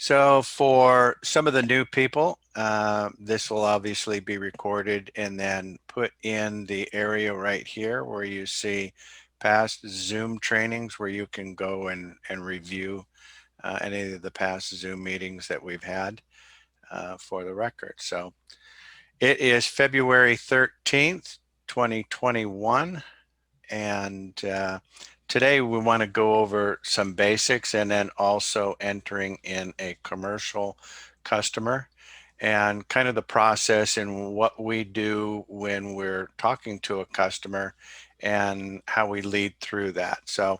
So for some of the new people, this will obviously be recorded and then put in the area right here where you see past Zoom trainings where you can go and review any of the past Zoom meetings that we've had for the record. So it is February 13th, 2021. And today we want to go over some basics and then also entering in a commercial customer and kind of the process and what we do when we're talking to a customer and how we lead through that. So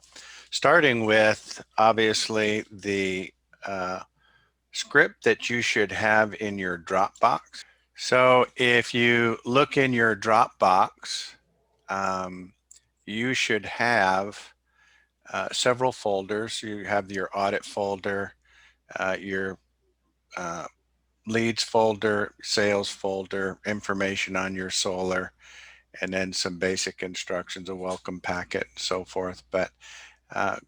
starting with obviously the script that you should have in your Dropbox. So if you look in your Dropbox, you should have several folders. You have your audit folder, your uh, leads folder, sales folder, information on your solar, and then some basic instructions, a welcome packet, and so forth. But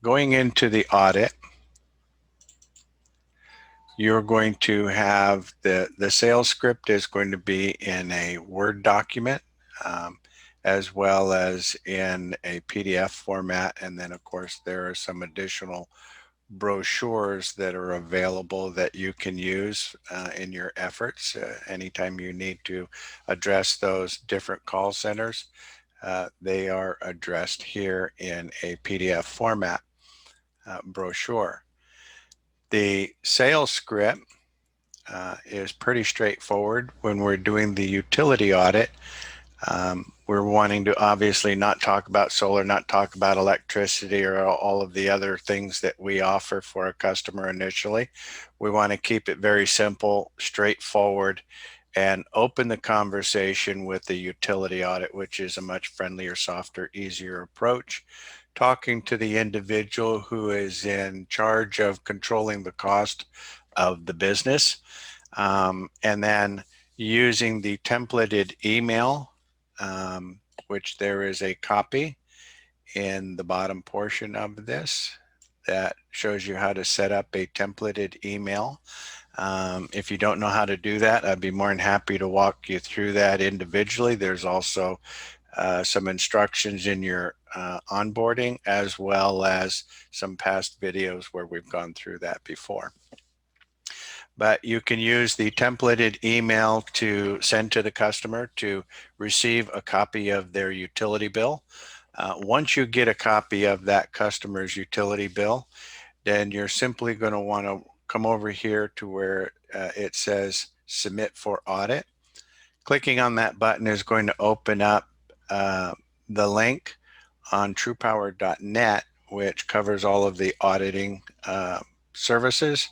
going into the audit, you're going to have the sales script is going to be in a Word document. As well as in a PDF format. And then of course there are some additional brochures that are available that you can use in your efforts anytime you need to address those different call centers. They are addressed here in a PDF format brochure. The sales script is pretty straightforward. When we're doing the utility audit, we're wanting to obviously not talk about solar, not talk about electricity or all of the other things that we offer for a customer initially. We want to keep it very simple, straightforward, and open the conversation with the utility audit, which is a much friendlier, softer, easier approach. Talking to the individual who is in charge of controlling the cost of the business, and then using the templated email, which there is a copy in the bottom portion of this that shows you how to set up a templated email. If you don't know how to do that, I'd be more than happy to walk you through that individually. There's also some instructions in your onboarding, as well as some past videos where we've gone through that before. But you can use the templated email to send to the customer to receive a copy of their utility bill. Once you get a copy of that customer's utility bill, then you're simply going to want to come over here to where it says submit for audit. Clicking on that button is going to open up the link on TruPowur.net, which covers all of the auditing services.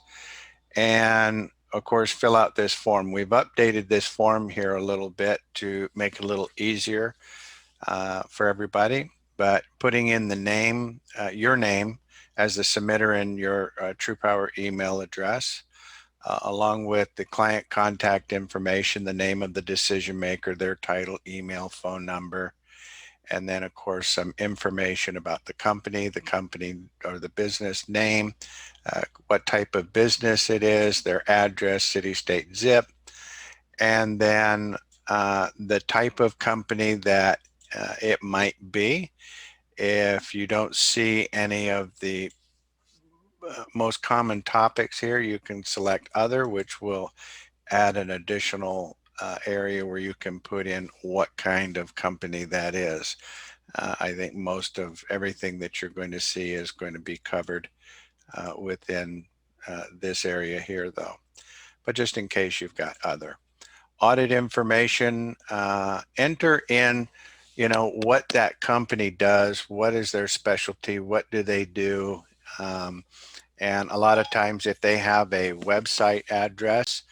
And of course, fill out this form. We've updated this form here a little bit to make it a little easier for everybody, but putting in the name, your name as the submitter and your TruPowur email address, along with the client contact information, the name of the decision maker, their title, email, phone number, and then of course some information about the company or the business name, what type of business it is, their address, city, state, zip, and then the type of company that it might be. If you don't see any of the most common topics here, you can select other, which will add an additional area where you can put in what kind of company that is. I think most of everything that you're going to see is going to be covered within this area here, though. But just in case you've got other. Audit information, enter in, what that company does, what is their specialty, what do they do, and a lot of times if they have a website address,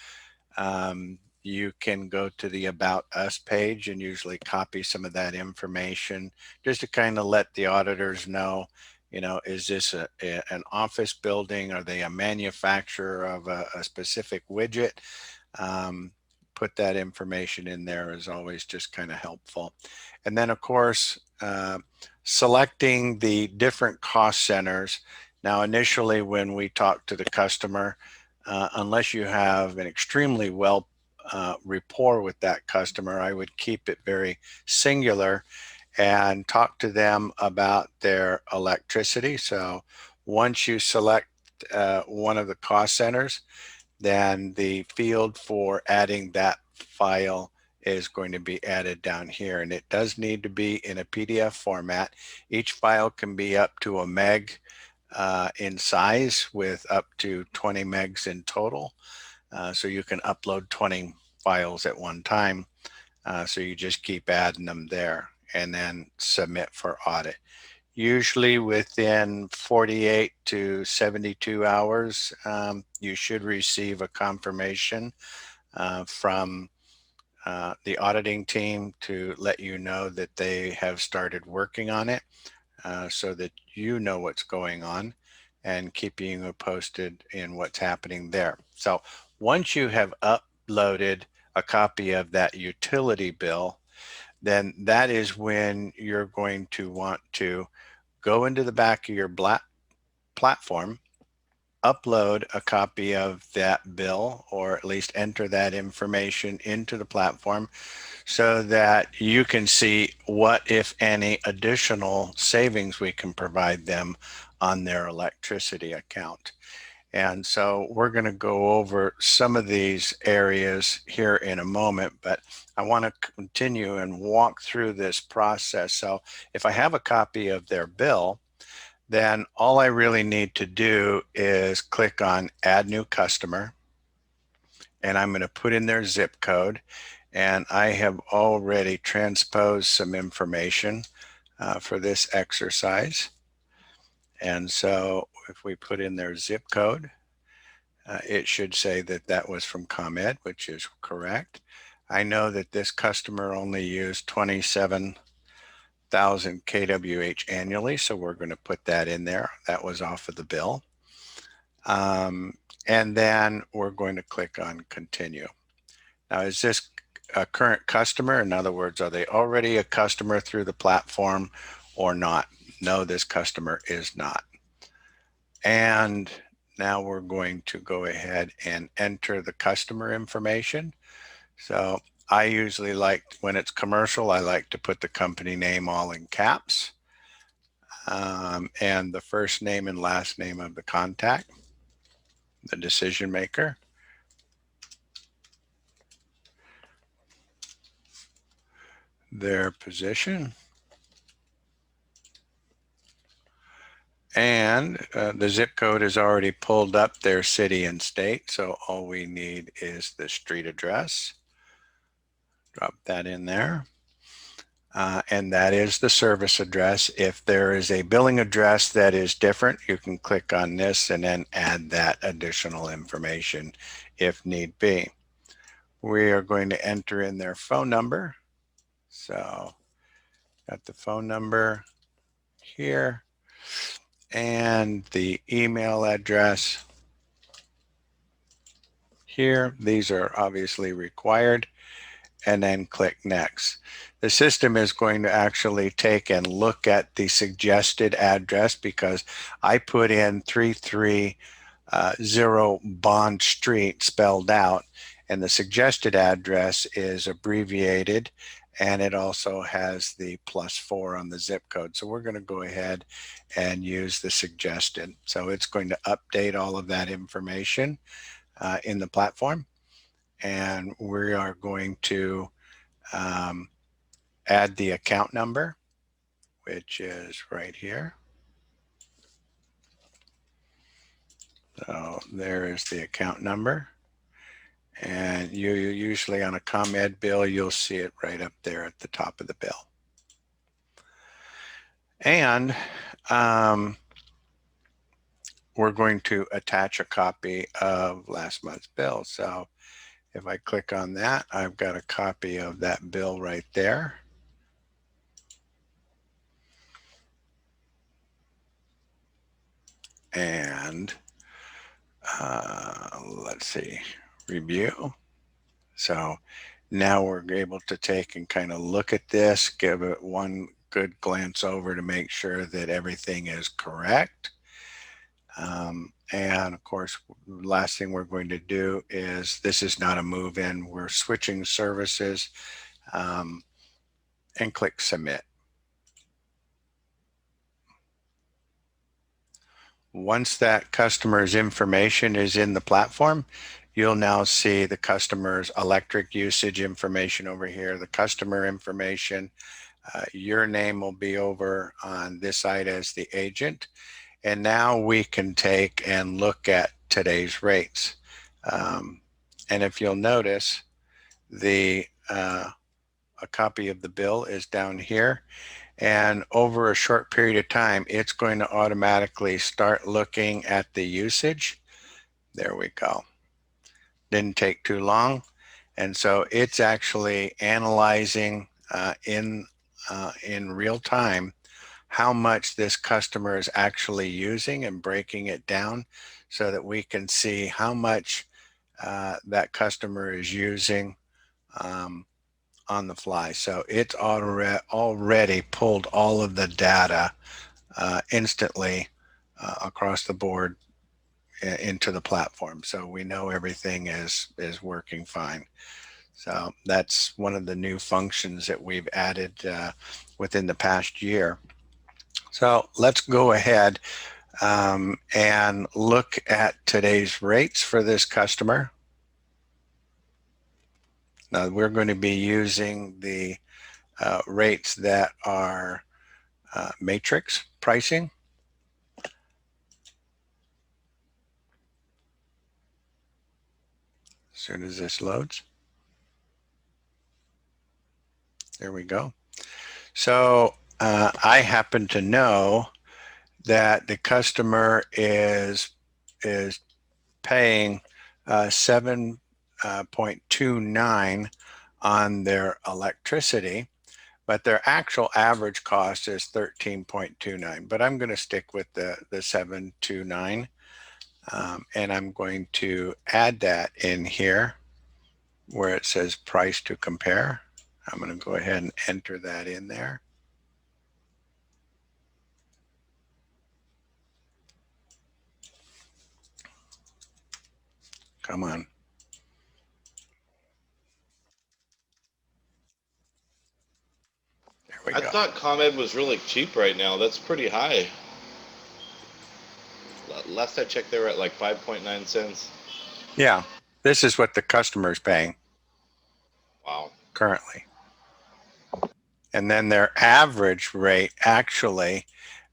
you can go to the About Us page and usually copy some of that information just to kind of let the auditors know, is this an office building? Are they a manufacturer of a specific widget? Put that information in there is always just kind of helpful. And then of course, selecting the different cost centers. Now, initially when we talk to the customer, unless you have an extremely well rapport with that customer, I would keep it very singular and talk to them about their electricity. So once you select one of the cost centers, then the field for adding that file is going to be added down here, and it does need to be in a PDF format. Each file can be up to a meg in size, with up to 20 megs in total. So you can upload 20 files at one time. So you just keep adding them there and then submit for audit. Usually within 48 to 72 hours, you should receive a confirmation from the auditing team to let you know that they have started working on it, so that you know what's going on and keeping you posted in what's happening there. So once you have uploaded a copy of that utility bill, then that is when you're going to want to go into the back of your platform, upload a copy of that bill, or at least enter that information into the platform so that you can see what, if any, additional savings we can provide them on their electricity account. And so we're going to go over some of these areas here in a moment, but I want to continue and walk through this process. So if I have a copy of their bill, then all I really need to do is click on Add New Customer, and I'm going to put in their zip code. And I have already transposed some information for this exercise. And so if we put in their zip code, it should say that that was from ComEd, which is correct. I know that this customer only used 27,000 kWh annually, so we're going to put that in there. That was off of the bill. And then we're going to click on Continue. Now, is this a current customer? In other words, are they already a customer through the platform or not? No, this customer is not. And now we're going to go ahead and enter the customer information. So I usually like, when it's commercial, I like to put the company name all in caps, and the first name and last name of the contact, the decision maker, their position, and the zip code is already pulled up, their city and state. So all we need is the street address. Drop that in there. And that is the service address. If there is a billing address that is different, you can click on this and then add that additional information if need be. We are going to enter in their phone number. So got the phone number here and the email address here. These are obviously required. And then click Next. The system is going to actually take and look at the suggested address, because I put in 330 Bond Street spelled out, and the suggested address is abbreviated, and it also has the +4 on the zip code. So we're going to go ahead and use the suggested. So it's going to update all of that information in the platform. And we are going to add the account number, which is right here. So there is the account number. And you usually on a ComEd bill, you'll see it right up there at the top of the bill. And we're going to attach a copy of last month's bill. So if I click on that, I've got a copy of that bill right there. And let's see, review. So now we're able to take and kind of look at this, give it one good glance over to make sure that everything is correct. And of course, the last thing we're going to do is, this is not a move in, we're switching services, and click submit. Once that customer's information is in the platform, you'll now see the customer's electric usage information over here, the customer information. Your name will be over on this side as the agent. And now we can take and look at today's rates. And if you'll notice, a copy of the bill is down here. And over a short period of time, it's going to automatically start looking at the usage. There we go. Didn't take too long. And so it's actually analyzing in real time how much this customer is actually using and breaking it down so that we can see how much that customer is using on the fly. So it's already pulled all of the data instantly across the board into the platform. So we know everything is working fine. So that's one of the new functions that we've added within the past year. So let's go ahead and look at today's rates for this customer. Now we're going to be using the rates that are matrix pricing. As soon as this loads. There we go. So I happen to know that the customer is paying 7.29 on their electricity, but their actual average cost is 13.29. But I'm going to stick with the 729, and I'm going to add that in here where it says price to compare. I'm going to go ahead and enter that in there. Come on. There we I go. thought ComEd was really cheap right now. That's pretty high. Last I checked, they were at like 5.9 cents. Yeah, this is what the customer is paying Wow. currently. And then their average rate actually,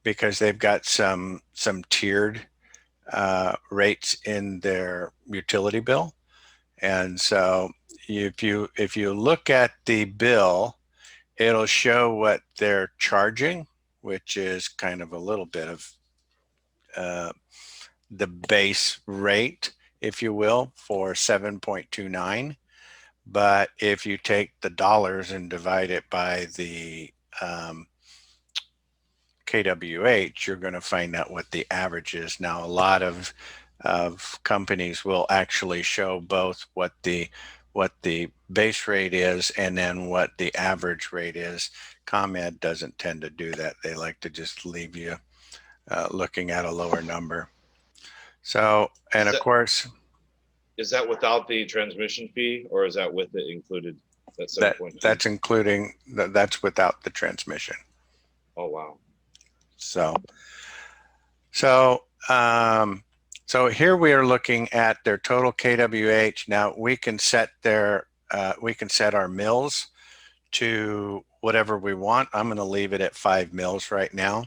because they've got some tiered rates in their utility bill. And so if you look at the bill, it'll show what they're charging, which is kind of a little bit of the base rate, if you will, for 7.29. But if you take the dollars and divide it by the KWH, you're going to find out what the average is. Now, a lot of companies will actually show both what the base rate is and then what the average rate is. ComEd doesn't tend to do that. They like to just leave you looking at a lower number. So, and Is of that course, is that without the transmission fee, or is that with it included? That 7.2. that's including that's without the transmission. Oh wow. So, so so here we are looking at their total KWH. Now we can set our mills to whatever we want. I'm going to leave it at 5 mills right now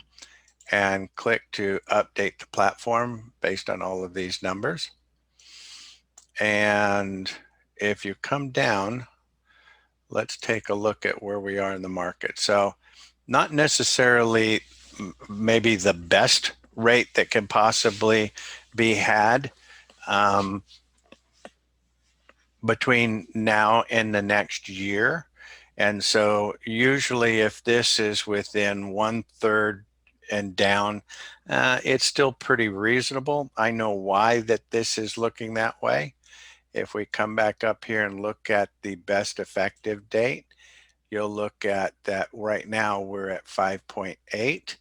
and click to update the platform based on all of these numbers. And if you come down, let's take a look at where we are in the market. So not necessarily maybe the best rate that can possibly be had between now and the next year. And so usually if this is within 1/3 and down, it's still pretty reasonable. I know why that this is looking that way. If we come back up here and look at the best effective date, you'll look at that right now we're at 5.8,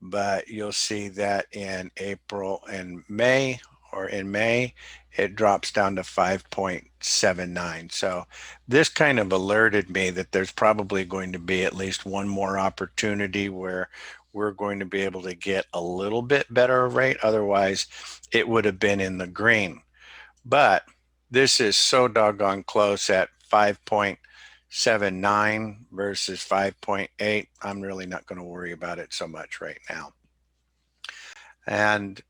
but you'll see that in April and May, or in May, it drops down to 5.79. So this kind of alerted me that there's probably going to be at least one more opportunity where we're going to be able to get a little bit better rate. Otherwise, it would have been in the green. But this is so doggone close at 5.79 versus 5.8. I'm really not going to worry about it so much right now. And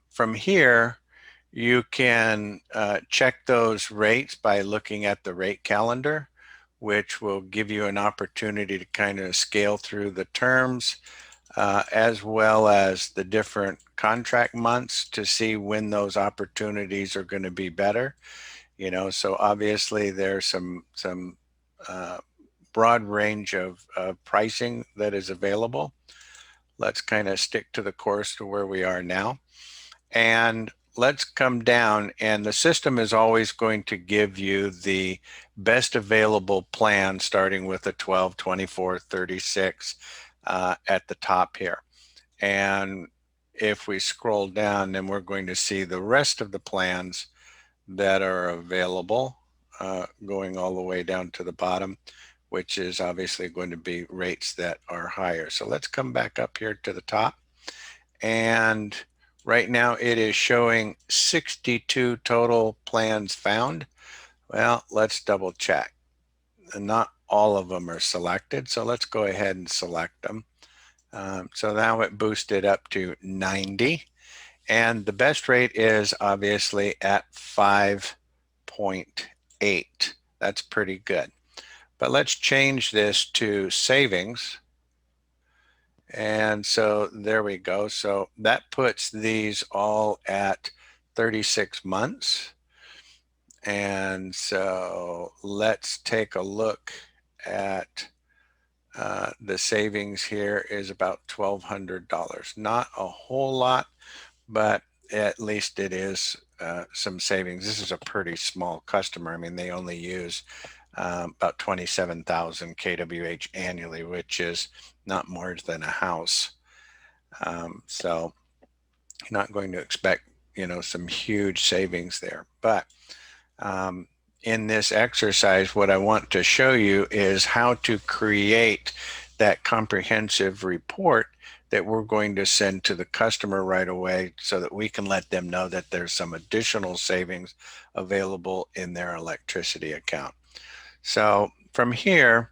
from here, you can check those rates by looking at the rate calendar, which will give you an opportunity to kind of scale through the terms, as well as the different contract months to see when those opportunities are going to be better. So obviously there's some uh, broad range of pricing that is available. Let's kind of stick to the course to where we are now. And let's come down, and the system is always going to give you the best available plan, starting with a 12, 24, 36 at the top here. And if we scroll down, then we're going to see the rest of the plans that are available, going all the way down to the bottom, which is obviously going to be rates that are higher. So let's come back up here to the top. And right now it is showing 62 total plans found. Well, let's double check. And not all of them are selected, so let's go ahead and select them. So now it boosted up to 90. And the best rate is obviously at 5.8. That's pretty good. But let's change this to savings. And so there we go. So that puts these all at 36 months. And so let's take a look at the savings here is about $1,200. Not a whole lot, but at least it is some savings. This is a pretty small customer. I mean, they only use about 27,000 kWh annually, which is not more than a house. So you're not going to expect, some huge savings there. But in this exercise, what I want to show you is how to create that comprehensive report that we're going to send to the customer right away so that we can let them know that there's some additional savings available in their electricity account. So from here,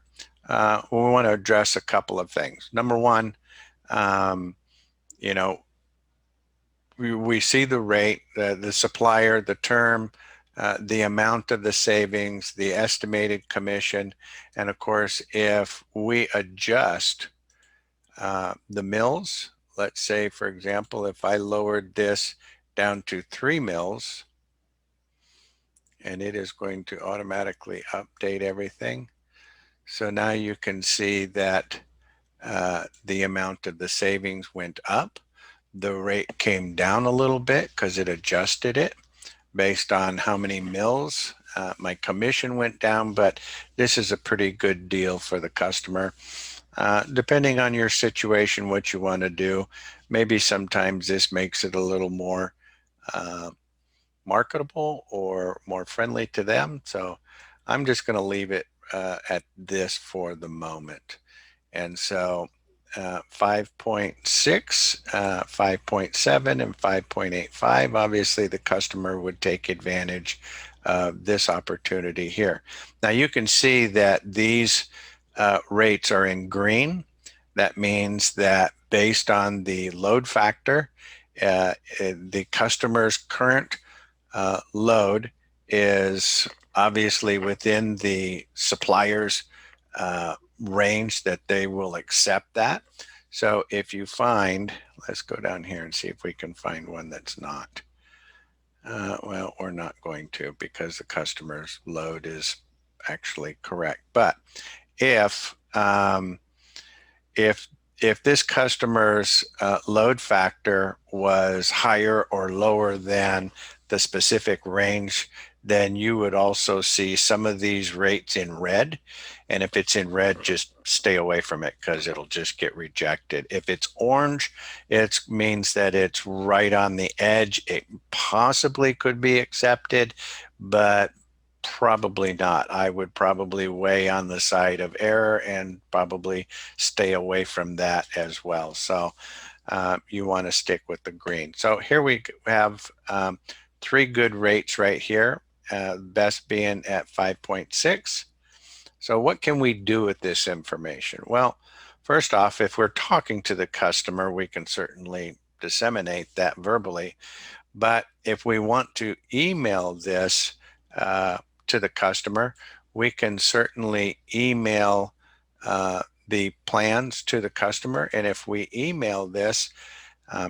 we want to address a couple of things. Number one, you know, we see the rate, the supplier, the term, the amount of the savings, the estimated commission, and of course, if we adjust the mills, let's say, for example, if I lowered this down to 3 mills, and it is going to automatically update everything. So now you can see that the amount of the savings went up. The rate came down a little bit because it adjusted it based on how many mills. My commission went down, but this is a pretty good deal for the customer. Depending on your situation, what you want to do, maybe sometimes this makes it a little more marketable or more friendly to them. So I'm just going to leave it at this for the moment. And so 5.6, 5.7, and 5.85, obviously the customer would take advantage of this opportunity here. Now you can see that these rates are in green. That means that based on the load factor, the customer's current load is obviously within the supplier's range that they will accept that. So if you find, let's go down here and see if we can find one that's not. Well, we're not going to because the customer's load is actually correct. But if if this customer's load factor was higher or lower than the specific range then you would also see some of these rates in red. And if it's in red, just stay away from it because it'll just get rejected. If it's orange, it means that it's right on the edge. It possibly could be accepted, but probably not. I would probably weigh on the side of error and probably stay away from that as well. So you want to stick with the green. So here we have three good rates right here, best being at 5.6. So what can we do with this information? Well, first off, if we're talking to the customer, we can certainly disseminate that verbally. But if we want to email this to the customer, we can certainly email the plans to the customer. And if we email this,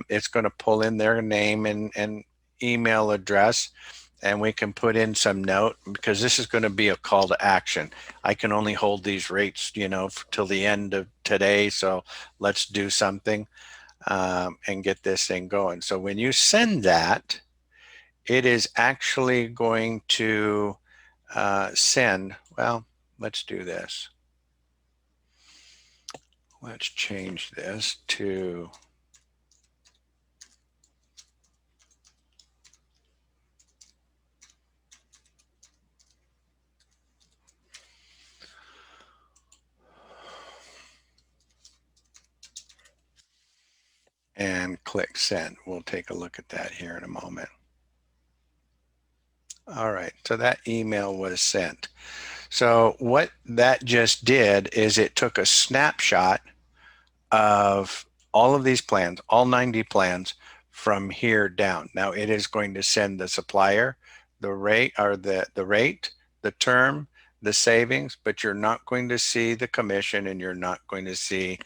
it's going to pull in their name and email address, and we can put in some note because this is going to be a call to action. I can only hold these rates, till the end of today. So let's do something and get this thing going. So when you send that, it is actually going to send, well, let's do this. Let's change this to and click send. We'll take a look at that here in a moment. All right, so that email was sent. So what that just did is it took a snapshot of all of these plans, all 90 plans from here down. Now it is going to send the supplier, the rate, or the rate, the term, the savings, but you're not going to see the commission and you're not going to see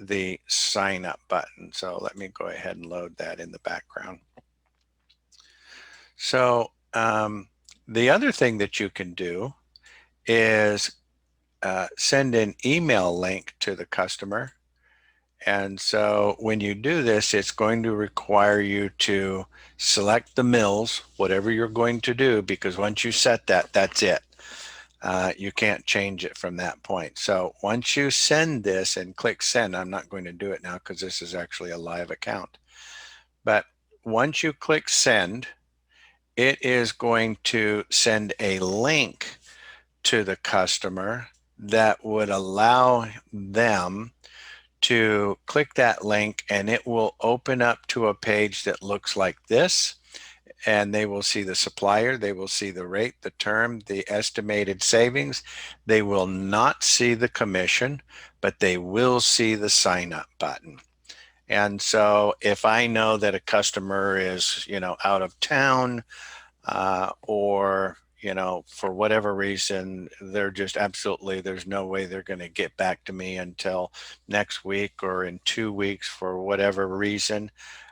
the sign up button. So let me go ahead and load that in the background. So the other thing that you can do is send an email link to the customer. And so when you do this, it's going to require you to select the mills, whatever you're going to do, because once you set that, that's it. You can't change it from that point. So once you send this and click send, I'm not going to do it now because this is actually a live account. But once you click send, it is going to send a link to the customer that would allow them to click that link, and it will open up to a page that looks like this. And they will see the supplier, they will see the rate, the term, the estimated savings. They will not see the commission, but they will see the sign up button. And so if I know that a customer is, out of town, or for whatever reason, they're just absolutely, there's no way they're going to get back to me until next week or in 2 weeks for whatever reason,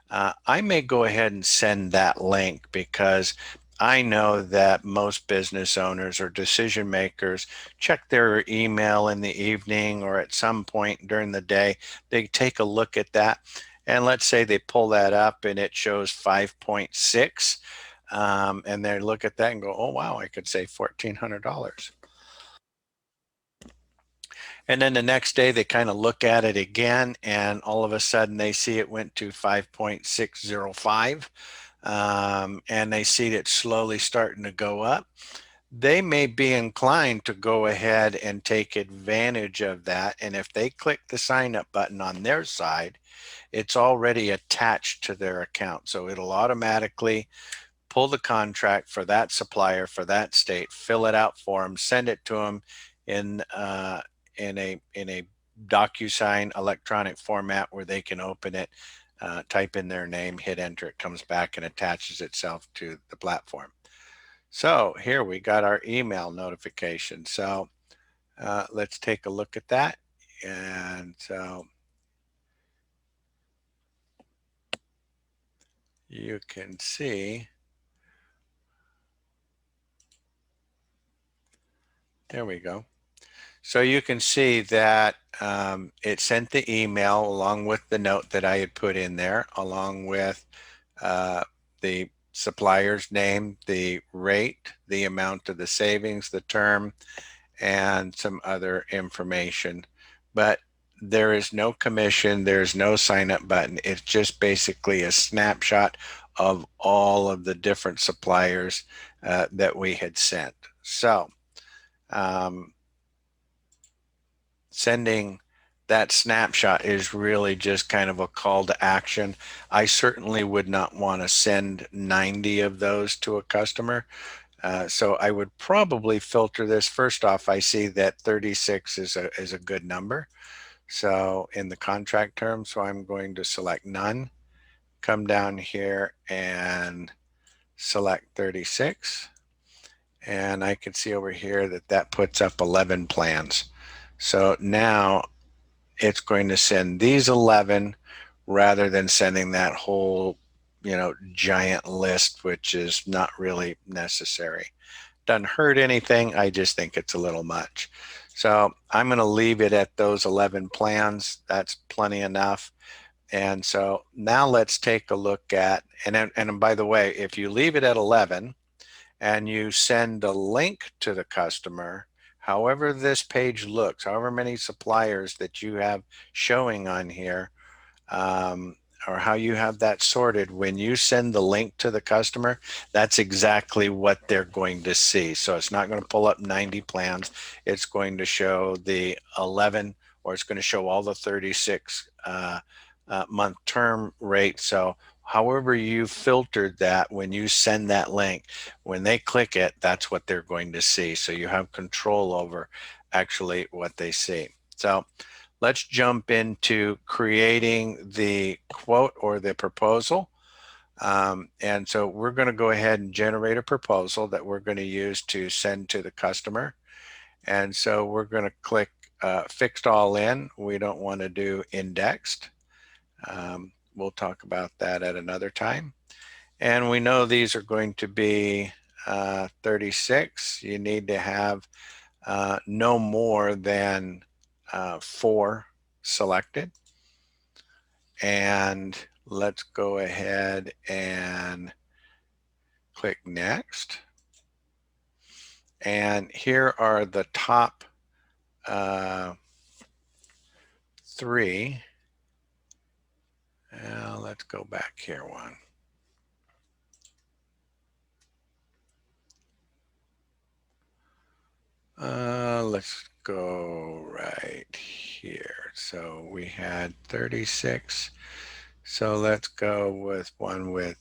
I may go ahead and send that link because I know that most business owners or decision makers check their email in the evening or at some point during the day. They take a look at that, and let's say they pull that up and it shows 5.6. And they look at that and go, oh, wow, I could save $1,400. And then the next day they kind of look at it again, and all of a sudden they see it went to 5.605. And they see it slowly starting to go up. They may be inclined to go ahead and take advantage of that. And if they click the sign up button on their side, it's already attached to their account. So it'll automatically pull the contract for that supplier for that state, fill it out for them, send it to them in a DocuSign electronic format where they can open it, type in their name, hit enter, it comes back and attaches itself to the platform. So here we got our email notification. So let's take a look at that. And so you can see, there we go. So you can see that it sent the email along with the note that I had put in there, along with the supplier's name, the rate, the amount of the savings, the term, and some other information. But there is no commission, there's no sign up button. It's just basically a snapshot of all of the different suppliers that we had sent. So, um, sending that snapshot is really just kind of a call to action. I certainly would not want to send 90 of those to a customer. So I would probably filter this. First off, I see that 36 is a good number. So in the contract term, so I'm going to select none, come down here and select 36. And I can see over here that that puts up 11 plans. So now it's going to send these 11 rather than sending that whole, giant list, which is not really necessary. Doesn't hurt anything. I just think it's a little much. So I'm going to leave it at those 11 plans. That's plenty enough. And so now let's take a look at, and by the way, if you leave it at 11 and you send a link to the customer, however this page looks, however many suppliers that you have showing on here, um, or how you have that sorted, when you send the link to the customer, that's exactly what they're going to see. So it's not going to pull up 90 plans. It's going to show the 11, or it's going to show all the 36 month term rate. So however you filtered that, when you send that link, when they click it, that's what they're going to see. So you have control over actually what they see. So let's jump into creating the quote or the proposal. And so we're going to go ahead and generate a proposal that we're going to use to send to the customer. And so we're going to click fixed all in. We don't want to do indexed. We'll talk about that at another time. And we know these are going to be 36. You need to have no more than 4 selected. And let's go ahead and click next. And here are the top 3. Let's go back here one. Let's go right here. So we had 36. So let's go with one with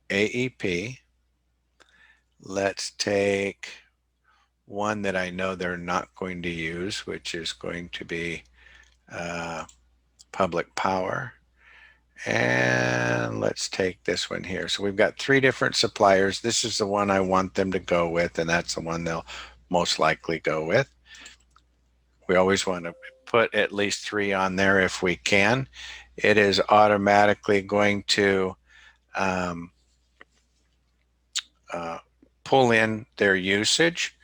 AEP. Let's take one that I know they're not going to use, which is going to be public power. And let's take this one here. So we've got 3 different suppliers. This is the one I want them to go with, and that's the one they'll most likely go with. We always want to put at least 3 on there if we can. It is automatically going to pull in their usage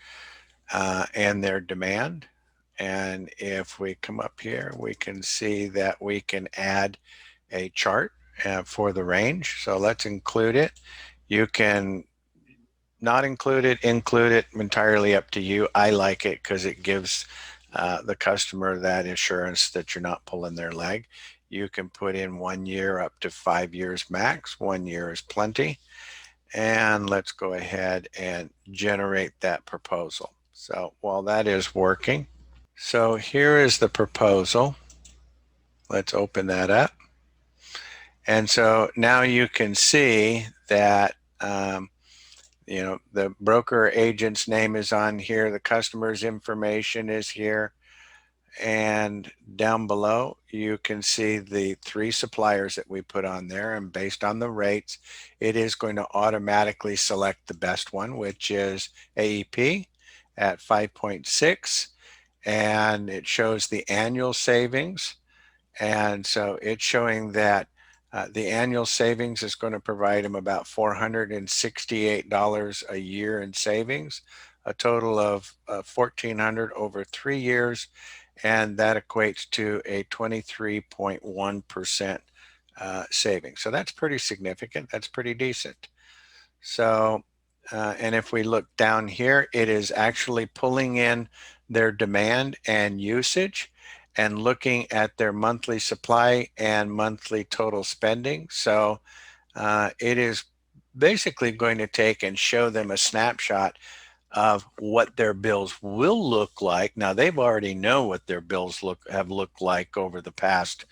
and their demand. And if we come up here, we can see that we can add a chart for the range. So let's include it. You can not include it, entirely up to you. I like it because it gives the customer that assurance that you're not pulling their leg. You can put in 1 year up to 5 years max. 1 year is plenty. And let's go ahead and generate that proposal. So while that is working, so here is the proposal. Let's open that up. And so now you can see that the broker agent's name is on here, the customer's information is here, and down below you can see the 3 suppliers that we put on there, and based on the rates it is going to automatically select the best one, which is AEP at 5.6, and it shows the annual savings. And so it's showing that the annual savings is going to provide them about $468 a year in savings, a total of $1,400 over 3 years, and that equates to a 23.1% savings. So that's pretty significant. That's pretty decent. So, and if we look down here, it is actually pulling in their demand and usage and looking at their monthly supply and monthly total spending. So it is basically going to take and show them a snapshot of what their bills will look like. Now they've already know what their bills have looked like over the past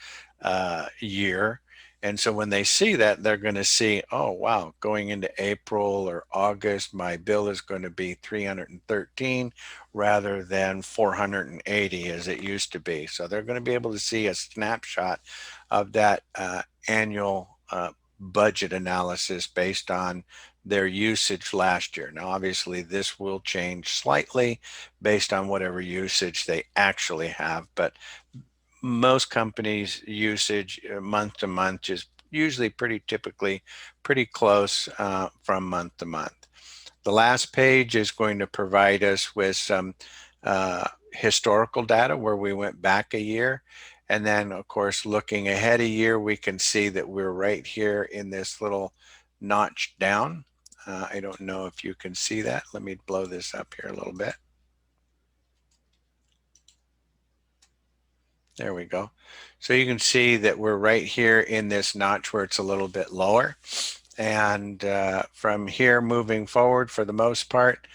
year. And so when they see that, they're going to see, oh, wow, going into April or August, my bill is going to be 313 rather than 480 as it used to be. So they're going to be able to see a snapshot of that annual budget analysis based on their usage last year. Now, obviously, this will change slightly based on whatever usage they actually have, but most companies' usage month to month is usually pretty typically pretty close from month to month. The last page is going to provide us with some historical data where we went back a year. And then, of course, looking ahead a year, we can see that we're right here in this little notch down. I don't know if you can see that. Let me blow this up here a little bit. There we go. So you can see that we're right here in this notch where it's a little bit lower. And from here moving forward, for the most part,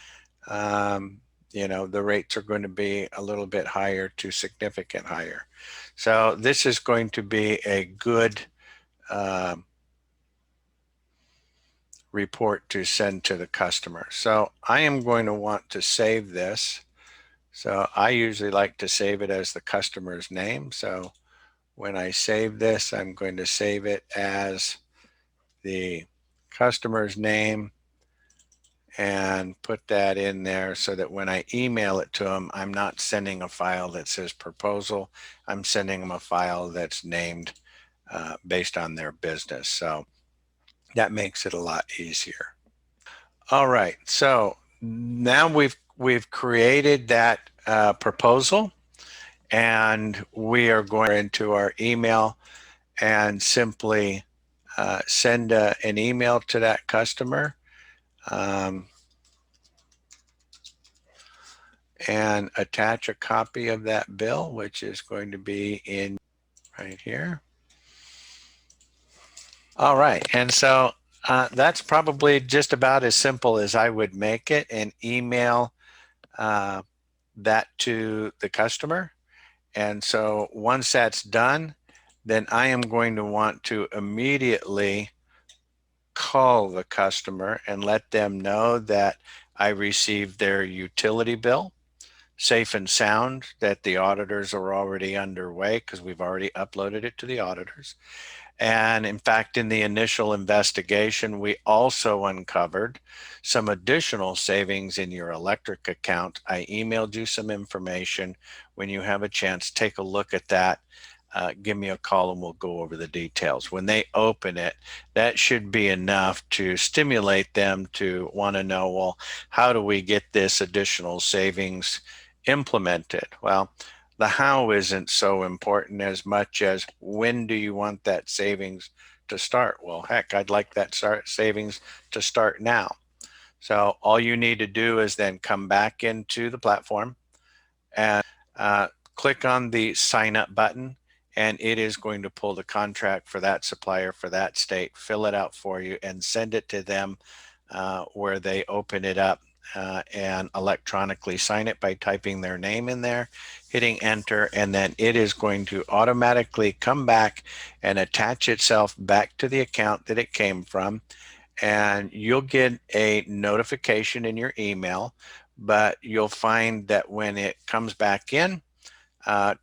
you know, the rates are going to be a little bit higher to significant higher. So this is going to be a good report to send to the customer. So I am going to want to save this. So I usually like to save it as the customer's name. So when I save this, I'm going to save it as the customer's name and put that in there so that when I email it to them, I'm not sending a file that says proposal. I'm sending them a file that's named based on their business. So that makes it a lot easier. All right, so now we've created that proposal, and we are going into our email and simply send an email to that customer. And attach a copy of that bill, which is going to be in right here. All right, and so that's probably just about as simple as I would make it, and email that to the customer. And so once that's done, then I am going to want to immediately call the customer and let them know that I received their utility bill, safe and sound, that the auditors are already underway because we've already uploaded it to the auditors. And in fact, in the initial investigation, we also uncovered some additional savings in your electric account. I emailed you some information. When you have a chance, take a look at that. Give me a call and we'll go over the details. When they open it, that should be enough to stimulate them to want to know, well, how do we get this additional savings implemented? Well, the how isn't so important as much as when do you want that savings to start? Well, heck, I'd like that savings to start now. So all you need to do is then come back into the platform and click on the sign up button, and it is going to pull the contract for that supplier for that state, fill it out for you, and send it to them where they open it up and electronically sign it by typing their name in there, hitting enter, and then it is going to automatically come back and attach itself back to the account that it came from. And you'll get a notification in your email, but you'll find that when it comes back in,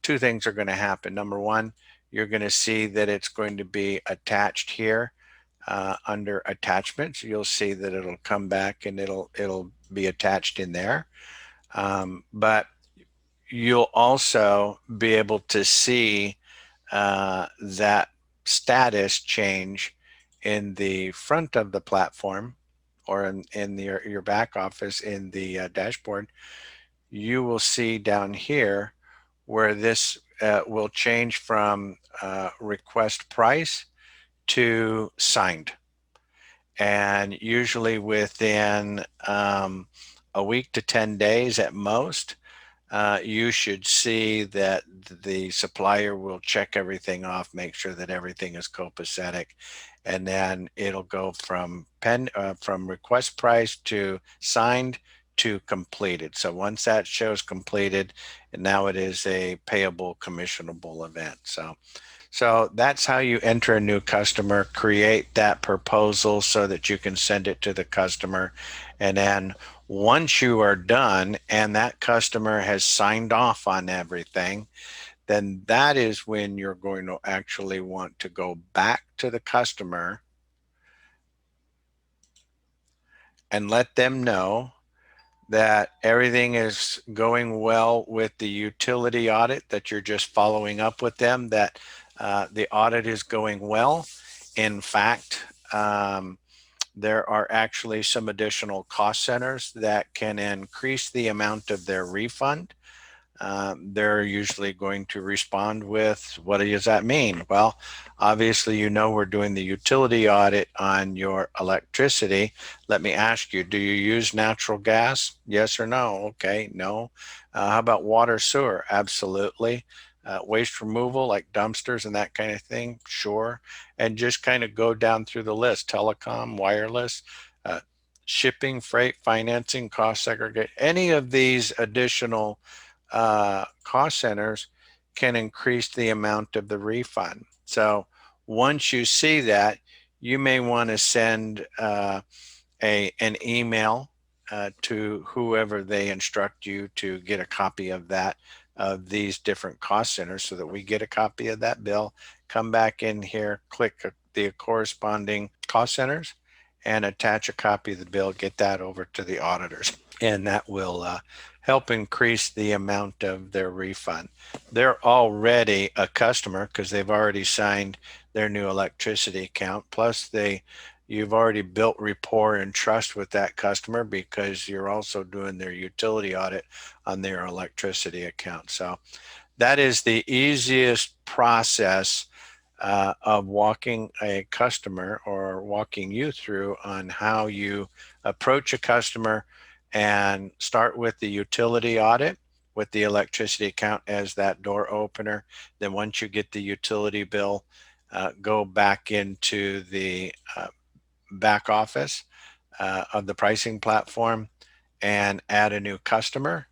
two things are going to happen. Number one, you're going to see that it's going to be attached here under attachments. You'll see that it'll come back and it'll be attached in there. But you'll also be able to see that status change in the front of the platform or in your back office in the dashboard. You will see down here where this will change from request price to signed. And usually within a week to 10 days at most, you should see that the supplier will check everything off, make sure that everything is copacetic, and then it'll go from request price to signed to completed. So once that shows completed, and now it is a payable commissionable event. So that's how you enter a new customer, create that proposal so that you can send it to the customer. And then once you are done and that customer has signed off on everything, then that is when you're going to actually want to go back to the customer and let them know that everything is going well with the utility audit, that you're just following up with them, that the audit is going well. In fact, there are actually some additional cost centers that can increase the amount of their refund. They're usually going to respond with, what does that mean? Well, obviously, you know, we're doing the utility audit on your electricity. Let me ask you, do you use natural gas? Yes or no? Okay, no. How about water, sewer? Absolutely. Waste removal, like dumpsters and that kind of thing? Sure. And just kind of go down through the list: telecom, wireless, uh, shipping, freight, financing, cost segregate, any of these additional cost centers can increase the amount of the refund. So once you see that, you may want to send an email to whoever they instruct you to get a copy of that, of these different cost centers, so that we get a copy of that bill, come back in here, click the corresponding cost centers, and attach a copy of the bill, get that over to the auditors, and that will help increase the amount of their refund. They're already a customer because they've already signed their new electricity account. Plus, you've already built rapport and trust with that customer because you're also doing their utility audit on their electricity account. So that is the easiest process of walking a customer, or walking you through on how you approach a customer and start with the utility audit with the electricity account as that door opener. Then once you get the utility bill, go back into the back office of the pricing platform and add a new customer,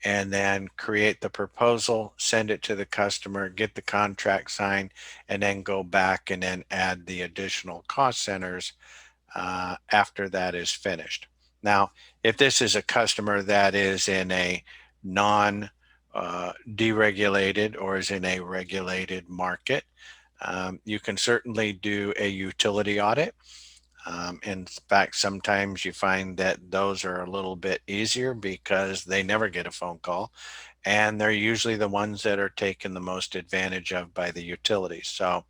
and then create the proposal, send it to the customer, get the contract signed, and then go back and then add the additional cost centers after that is finished. Now, if this is a customer that is in a non deregulated or is in a regulated market, you can certainly do a utility audit. In fact, sometimes you find that those are a little bit easier because they never get a phone call, and they're usually the ones that are taken the most advantage of by the utilities. So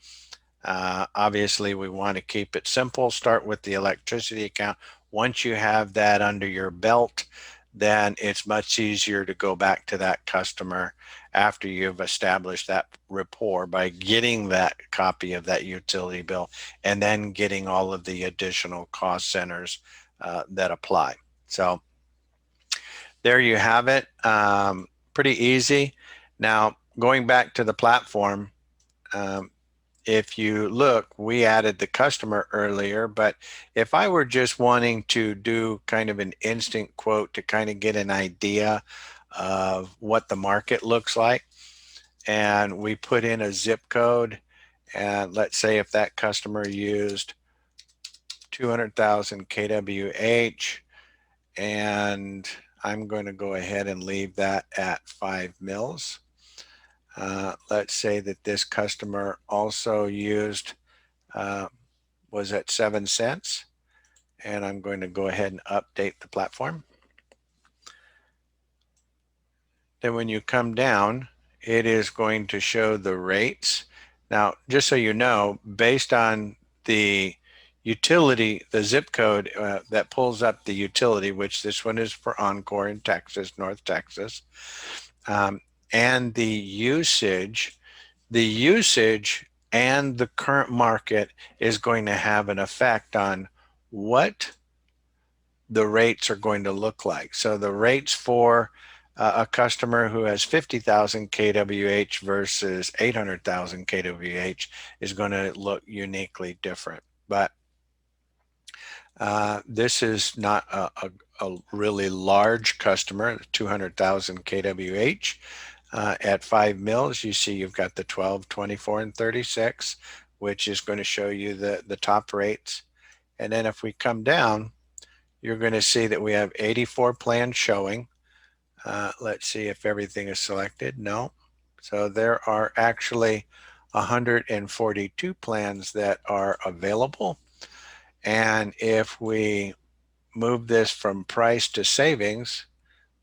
obviously, we want to keep it simple. Start with the electricity account. Once you have that under your belt, then it's much easier to go back to that customer after you've established that rapport by getting that copy of that utility bill and then getting all of the additional cost centers that apply. So there you have it. Pretty easy. Now, going back to the platform, um, if you look, we added the customer earlier, but if I were just wanting to do kind of an instant quote to kind of get an idea of what the market looks like, and we put in a zip code, and let's say if that customer used 200,000 kWh, and I'm going to go ahead and leave that at 5 mils. Let's say that this customer also used was at 7 cents, and I'm going to go ahead and update the platform. Then when you come down, it is going to show the rates. Now, just so you know, based on the utility, the zip code that pulls up the utility, which this one is for Encore in Texas, North Texas, and the usage and the current market is going to have an effect on what the rates are going to look like. So the rates for a customer who has 50,000 kWh versus 800,000 kWh is going to look uniquely different. But this is not a really large customer, 200,000 kWh. At 5 mils, you see you've got the 12, 24, and 36, which is going to show you the top rates. And then if we come down, you're going to see that we have 84 plans showing. Let's see if everything is selected. No. So there are actually 142 plans that are available. And if we move this from price to savings,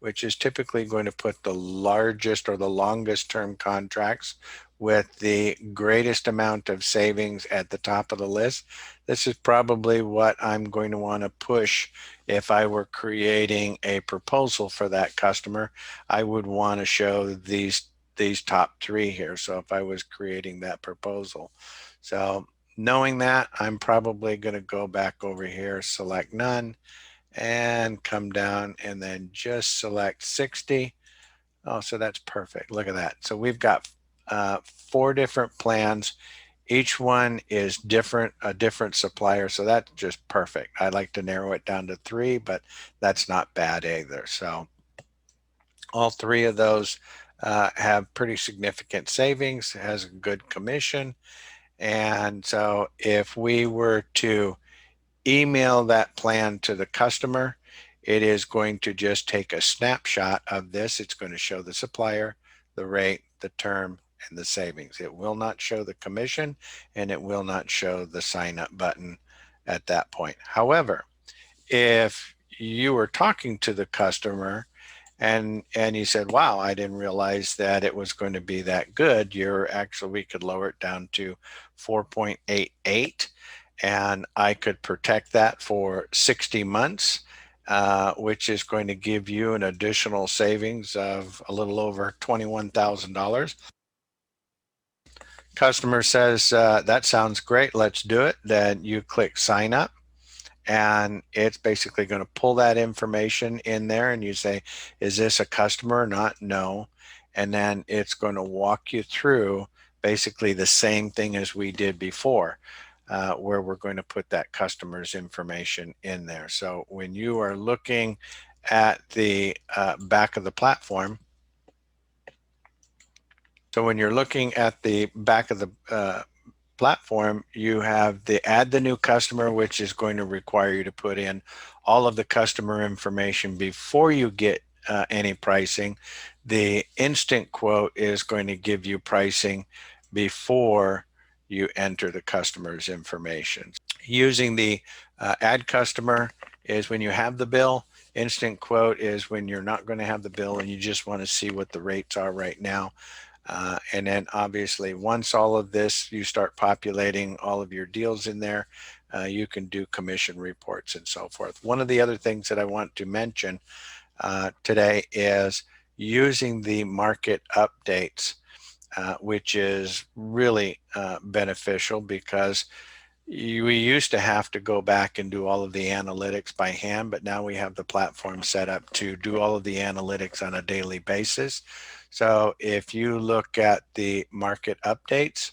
which is typically going to put the largest or the longest term contracts with the greatest amount of savings at the top of the list. This is probably what I'm going to want to push if I were creating a proposal for that customer. I would want to show these top three here. So if I was creating that proposal. So knowing that, I'm probably going to go back over here, select none, and come down and then just select 60. Oh, so that's perfect. Look at that. So we've got 4 different plans. Each one is different, a different supplier. So that's just perfect. I'd like to narrow it down to 3, but that's not bad either. So all 3 of those have pretty significant savings, has a good commission. And so if we were to email that plan to the customer, it is going to just take a snapshot of this. It's going to show the supplier, the rate, the term, and the savings. It will not show the commission, and it will not show the sign up button at that point. However, if you were talking to the customer and you said, wow, I didn't realize that it was going to be that good, we could lower it down to 4.88, and I could protect that for 60 months, which is going to give you an additional savings of a little over $21,000. Customer says, that sounds great, let's do it. Then you click sign up, and it's basically going to pull that information in there, and you say, is this a customer or not? No. And then it's going to walk you through basically the same thing as we did before, where we're going to put that customer's information in there. So when you are looking at the back of the platform, so when you're looking at the back of the platform, you have the add the new customer, which is going to require you to put in all of the customer information before you get any pricing. The instant quote is going to give you pricing before you enter the customer's information. Using the add customer is when you have the bill. Instant quote is when you're not going to have the bill and you just want to see what the rates are right now. And then obviously once all of this, you start populating all of your deals in there, you can do commission reports and so forth. One of the other things that I want to mention today is using the market updates, which is really beneficial because we used to have to go back and do all of the analytics by hand, but now we have the platform set up to do all of the analytics on a daily basis. So if you look at the market updates,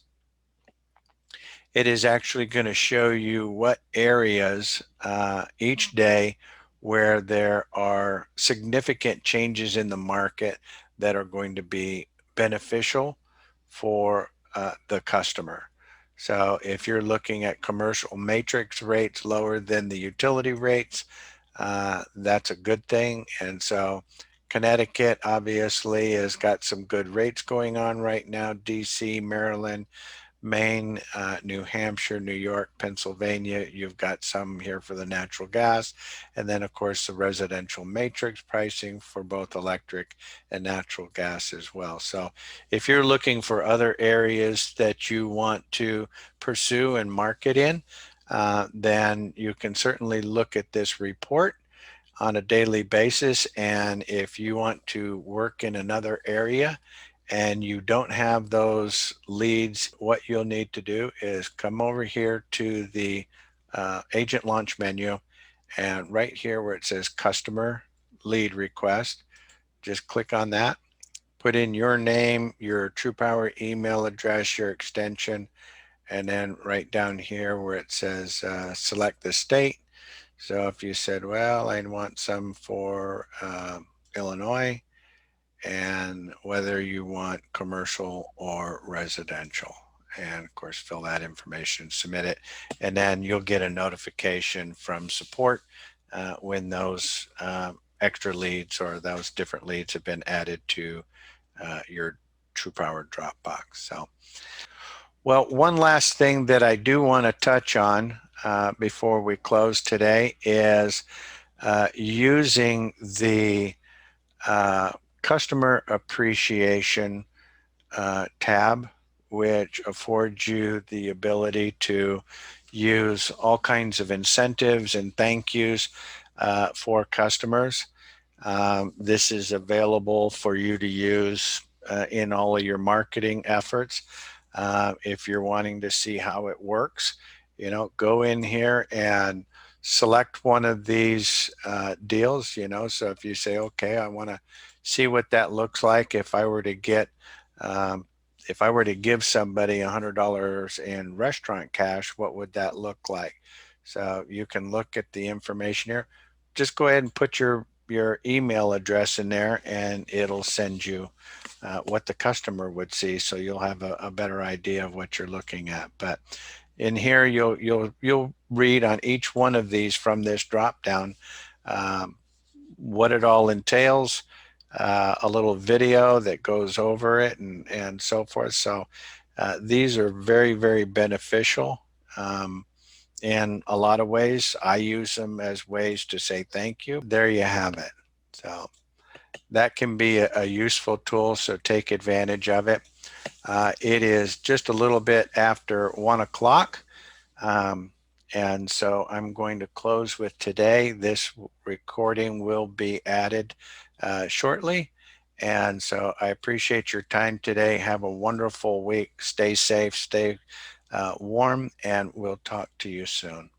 it is actually going to show you what areas each day where there are significant changes in the market that are going to be beneficial for the customer. So if you're looking at commercial matrix rates lower than the utility rates, that's a good thing. And so Connecticut obviously has got some good rates going on right now. DC, Maryland, Maine, New Hampshire, New York, Pennsylvania, you've got some here for the natural gas. And then, of course, the residential matrix pricing for both electric and natural gas as well. So if you're looking for other areas that you want to pursue and market in, then you can certainly look at this report on a daily basis. And if you want to work in another area and you don't have those leads, what you'll need to do is come over here to the agent launch menu, and right here where it says customer lead request, just click on that, put in your name, your TruPowur email address, your extension, and then right down here where it says select the state. So if you said, well, I want some for Illinois, and whether you want commercial or residential, and of course fill that information, submit it, and then you'll get a notification from support when those extra leads or those different leads have been added to your TruPowur Dropbox. So, well, one last thing that I do want to touch on before we close today is using the uh, customer appreciation tab, which affords you the ability to use all kinds of incentives and thank yous for customers. This is available for you to use in all of your marketing efforts. If you're wanting to see how it works, go in here and select one of these deals. So if you say, okay, I want to see what that looks like if I were to get um, if I were to give somebody $100 in restaurant cash, what would that look like? So you can look at the information here. Just go ahead and put your email address in there, and it'll send you what the customer would see, so you'll have a better idea of what you're looking at. But in here, you'll read on each one of these from this drop down um, what it all entails, a little video that goes over it, and so forth. So these are very, very beneficial in a lot of ways. I use them as ways to say thank you. There you have it. So that can be a useful tool, so take advantage of it. It is just a little bit after 1 o'clock. Um, and so I'm going to close with today. This recording will be added shortly. And so I appreciate your time today. Have a wonderful week. Stay safe, stay warm, and we'll talk to you soon.